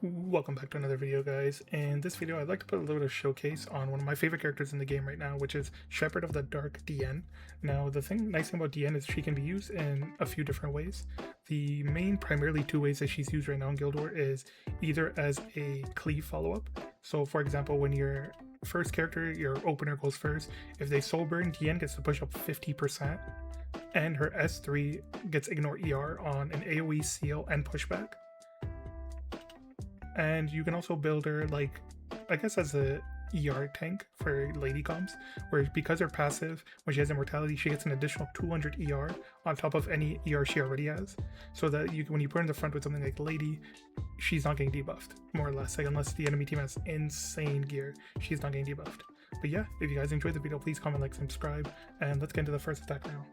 Welcome back to another video, guys. In this video I'd like to put a little bit of showcase on one of my favorite characters in the game right now, which is Shepherd of the Dark, Diene. Now the nice thing about Diene is she can be used in a few different ways. The main primarily two ways that she's used right now in Guildwar is either as a cleave follow-up. So for example, when your first character, your opener goes first, if they soul burn, Diene gets to push up 50%, and her S3 gets ignore ER on an AoE seal and pushback. And you can also build her, like, I guess as a ER tank for lady comms, where because her passive, when she has immortality, she gets an additional 200 ER on top of any ER she already has, so that when you put her in the front with something like lady, she's not getting debuffed, more or less. Like, unless the enemy team has insane gear, she's not getting debuffed. But yeah, if you guys enjoyed the video, please comment, like, subscribe, and let's get into the first attack now.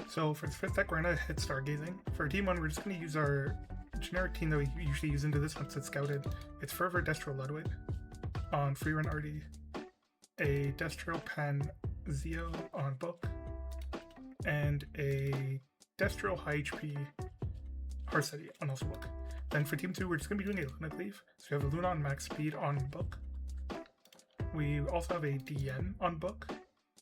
So for the first attack, we're gonna hit Stargazing. For team 1, we're just gonna use our generic team that we usually use into this once it's scouted. It's Fervor, Destro, Ludwig on free run RD, a Destro Pan Zio on book, and a Destro high HP Harseti on also book. Then for team 2, we're just going to be doing a Luna Cleave. So we have a Luna on max speed on book. We also have a Diene on book.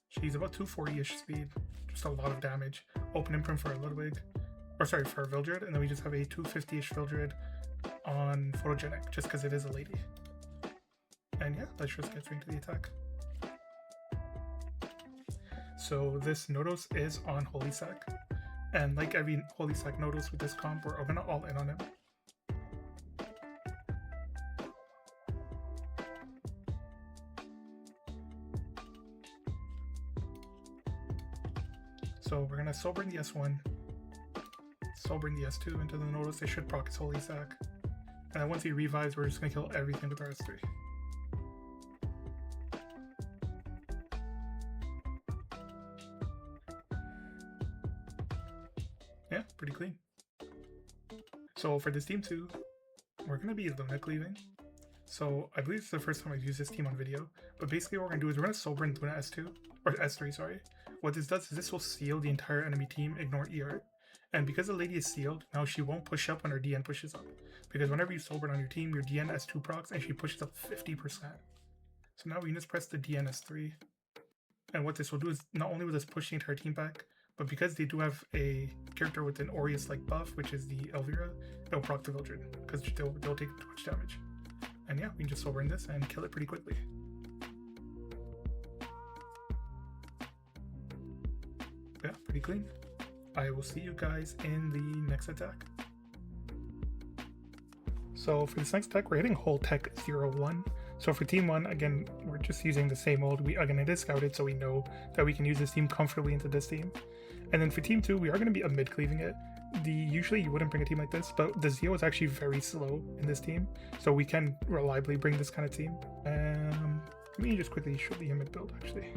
She's about 240-ish speed, just a lot of damage. Open imprint for a Ludwig. Or sorry, for a Vildred, and then we just have a 250-ish Vildred on Photogenic, just because it is a lady. And yeah, let's just get straight into the attack. So this Nodos is on Holy Sack, and like every Holy Sack Nodos with this comp, we're gonna all in on him. So we're gonna soul bring the S1. Soul bring the S2 into the Nodos. They should proc his Holy Sack. And then once he revives, we're just going to kill everything with our S3. Yeah, pretty clean. So for this team 2, we're going to be Luna cleaving. So I believe it's the first time I've used this team on video. But basically what we're going to do is we're going to soul burn Luna S2, or S3, sorry. What this does is this will seal the entire enemy team, ignore ER. And because the lady is sealed, now she won't push up when her Diene pushes up. Because whenever you soul burn on your team, your Diene S2 procs and she pushes up 50%. So now we can just press the Diene S3. And what this will do is not only will this push the entire team back, but because they do have a character with an Aureus-like buff, which is the Elvira, it'll proc the Vildred, because they'll take too much damage. And yeah, we can just soul burn this and kill it pretty quickly. Yeah, pretty clean. I will see you guys in the next attack. So for this next attack, we're hitting Whole Tech 01. So for team 1, again, we're just using the same old. Again, it is scouted, so we know that we can use this team comfortably into this team. And then for team 2, we are going to be a mid-cleaving it. Usually you wouldn't bring a team like this, but the Zio is actually very slow in this team, so we can reliably bring this kind of team. Let me just quickly show the mid build, actually.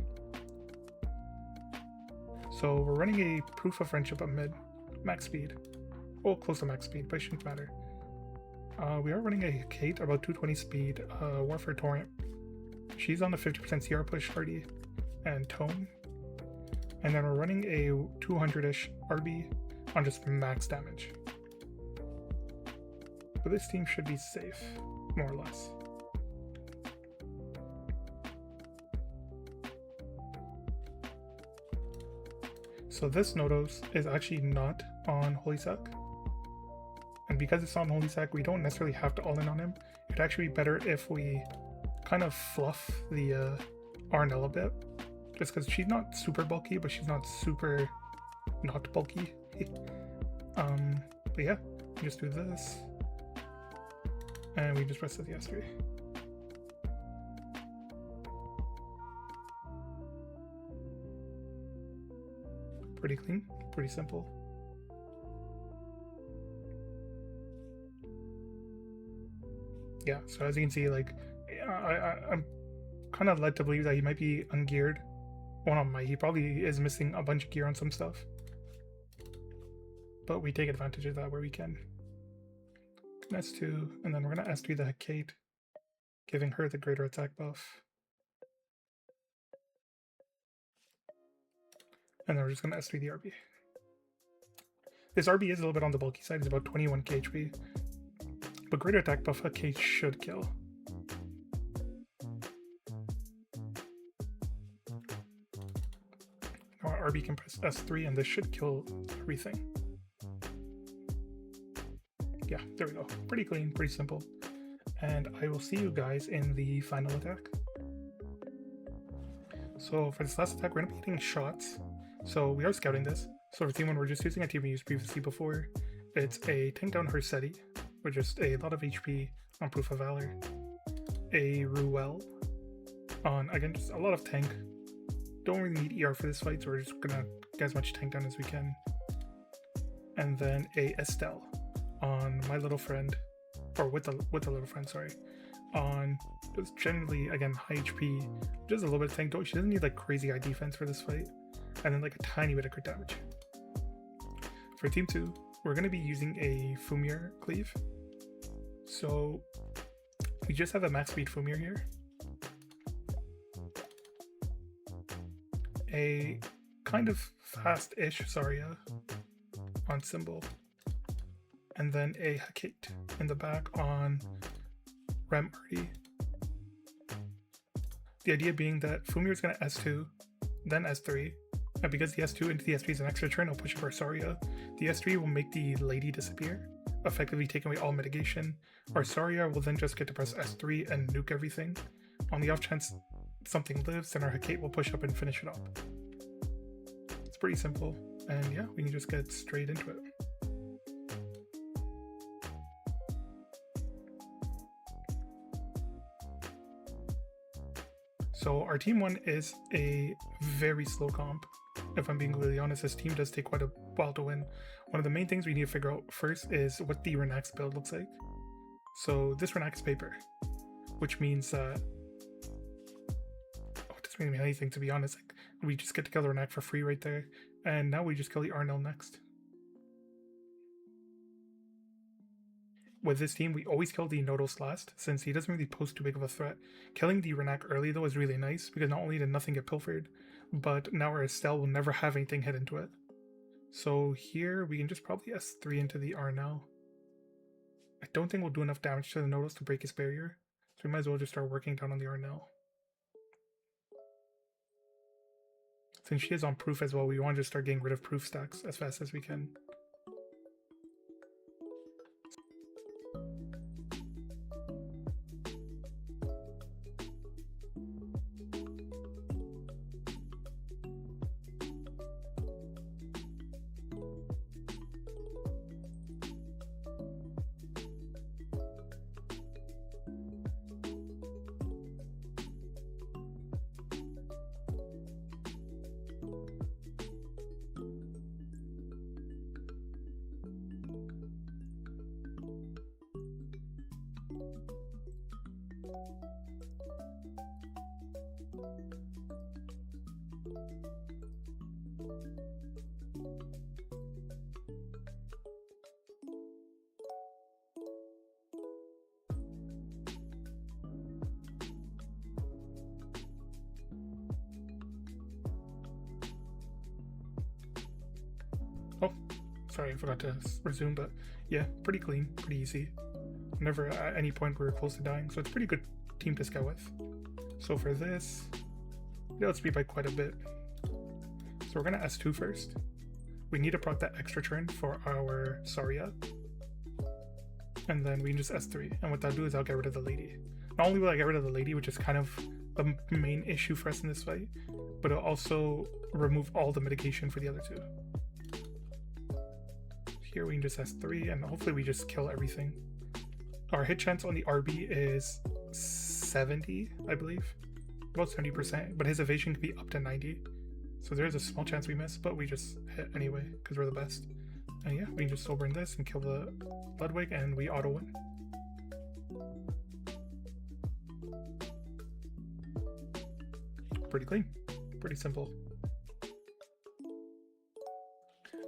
So we're running a Proof of Friendship up mid, max speed. Well, close to max speed, but it shouldn't matter. We are running a Kate, about 220 speed, Warfare Torrent. She's on the 50% CR push, Hardy, and Tone. And then we're running a 200-ish RB on just max damage. But this team should be safe, more or less. So this Nodos is actually not on Holy Sack. And because it's on Holy Sack, we don't necessarily have to all in on him. It'd actually be better if we kind of fluff the Arnell a bit. Just because she's not super bulky, but she's not super not bulky. But yeah, we just do this. And we just press the S3. Pretty clean, pretty simple. Yeah, so as you can see, like, I'm kind of led to believe that he might be ungeared. Well, he probably is missing a bunch of gear on some stuff. But we take advantage of that where we can. S2, and then we're going to S3 the Kate, giving her the greater attack buff. And then we're just going to S3 the RB. This RB is a little bit on the bulky side. It's about 21k HP. But greater attack buff Hake should kill. Now our RB can press S3 and this should kill everything. Yeah, there we go. Pretty clean, pretty simple. And I will see you guys in the final attack. So for this last attack, we're going to be hitting shots. So we are scouting this. So for team 1, we're just using a team we used previously before. It's a tank down Hersetti with just a lot of HP on Proof of Valor. A Ruel on, again, just a lot of tank. Don't really need ER for this fight, so we're just going to get as much tank down as we can. And then a Estelle on my little friend, or with the little friend, sorry, on just generally, again, high HP, just a little bit of tank. She doesn't need like crazy high defense for this fight, and then like a tiny bit of crit damage. For team 2, we're going to be using a Fumier cleave. So we just have a max speed Fumier here, a kind of fast-ish Zarya on Symbol, and then a Hecate in the back on Rem Artie. The idea being that Fumier is going to S2, then S3, and because the S2 into the S3 is an extra turn, I'll push up our Zarya. The S3 will make the lady disappear, effectively taking away all mitigation. Our Zarya will then just get to press S3 and nuke everything. On the off chance something lives, then our Hecate will push up and finish it up. It's pretty simple, and yeah, we can just get straight into it. So our team 1 is a very slow comp. If I'm being completely honest, this team does take quite a while to win. One of the main things we need to figure out first is what the Renax build looks like. So this Renax paper, which means it doesn't mean anything, to be honest. Like, we just get to kill the Renax for free right there, and now we just kill the Arnel next. With this team, we always kill the Nodos last, since he doesn't really pose too big of a threat. Killing the Renac early, though, is really nice, because not only did nothing get pilfered, but now our Estelle will never have anything hit into it. So here, we can just probably S3 into the Arnel. I don't think we'll do enough damage to the Nodos to break his barrier, so we might as well just start working down on the Arnel. Since she is on Proof as well, we want to just start getting rid of Proof stacks as fast as we can. Oh, sorry, I forgot to resume, but yeah, pretty clean, pretty easy. Never at any point we were close to dying, so it's a pretty good team to scout with. So for this, yeah, let's speed by quite a bit. So we're gonna S2 first. We need to proc that extra turn for our Zarya. And then we can just S3. And what that'll do is I'll get rid of the lady. Not only will I get rid of the lady, which is kind of the main issue for us in this fight, but it'll also remove all the mitigation for the other two. Here we can just S3 and hopefully we just kill everything. Our hit chance on the RB is 70, I believe. About 70%, but his evasion can be up to 90. So there's a small chance we miss, but we just hit anyway, because we're the best. And yeah, we can just sober in this and kill the Ludwig and we auto win. Pretty clean, pretty simple.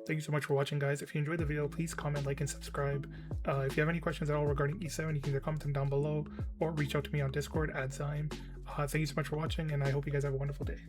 Thank you so much for watching, guys. If you enjoyed the video, please comment, like, and subscribe. If you have any questions at all regarding E7, you can either comment them down below or reach out to me on Discord at Zyme. Thank you so much for watching, and I hope you guys have a wonderful day.